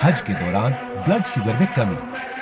हज के दौरान ब्लड शुगर में कमी।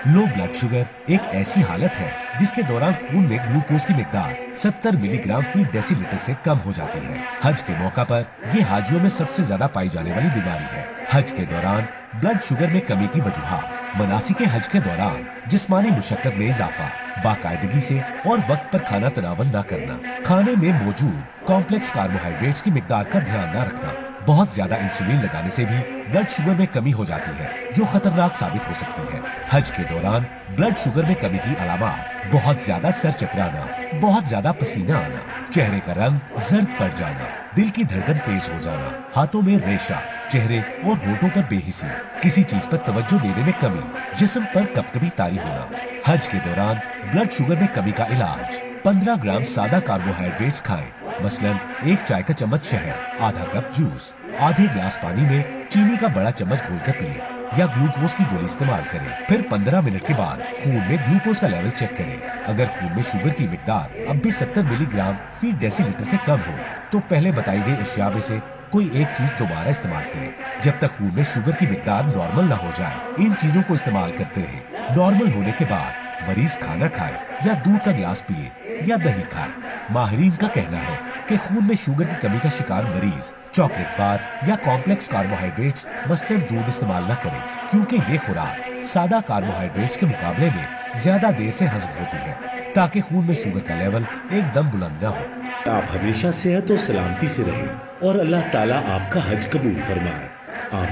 लो ब्लड शुगर एक ऐसी हालत है जिसके दौरान खून में ग्लूकोज की मिकदार 70 मिलीग्राम फी डेसीलीटर से कम हो जाती है। हज के मौका पर ये हाजियों में सबसे ज्यादा पाई जाने वाली बीमारी है। हज के दौरान ब्लड शुगर में कमी की वजूहात। मनासिक हज के दौरान जिस्मानी मुशक्कत में इजाफा, बाकायदगी से और वक्त पर खाना तनावल न करना, खाने में मौजूद कॉम्प्लेक्स कार्बोहाइड्रेट्स की मिकदार का ध्यान न रखना, बहुत ज्यादा इंसुलिन लगाने से भी ब्लड शुगर में कमी हो जाती है जो खतरनाक साबित हो सकती है। हज के दौरान ब्लड शुगर में कमी की अलामत बहुत ज्यादा सर चकराना, बहुत ज्यादा पसीना आना, चेहरे का रंग जर्द पड़ जाना, दिल की धड़कन तेज हो जाना, हाथों में रेशा, चेहरे और होठों पर बेहिसी, किसी चीज पर तवज्जो देने में कमी, जिस्म पर कपकपी तारी होना। हज के दौरान ब्लड शुगर में कमी का इलाज 15 ग्राम सादा कार्बोहाइड्रेट्स खाएं, मसलन 1 चाय का चम्मच शहद, आधा कप जूस, आधे ग्लास पानी में चीनी का बड़ा चम्मच घोलकर पिए या ग्लूकोज की गोली इस्तेमाल करें। फिर 15 मिनट के बाद खून में ग्लूकोज का लेवल चेक करें। अगर खून में शुगर की मिकदार अब भी 70 मिलीग्राम फी डेसीलीटर से कम हो तो पहले बताई गई अशिया में से कोई एक चीज दोबारा इस्तेमाल करें। जब तक खून में शुगर की मिकदार नॉर्मल न हो जाए, इन चीजों को इस्तेमाल करते रहें। नॉर्मल होने के बाद मरीज खाना खाए या दूध का गिलास पिए या दही खाए। माहिरीन का कहना है कि खून में शुगर की कमी का शिकार मरीज चॉकलेट बार या कॉम्प्लेक्स कार्बोहाइड्रेट्स मसलन दूध इस्तेमाल न करें, क्योंकि ये खुराक सादा कार्बोहाइड्रेट्स के मुकाबले में ज्यादा देर से हजम होती है, ताकि खून में शुगर का लेवल एकदम बुलंद न हो। आप हमेशा सेहत और सलामती से रहें और अल्लाह ताला आपका हज कबूल फरमाए। आमीन।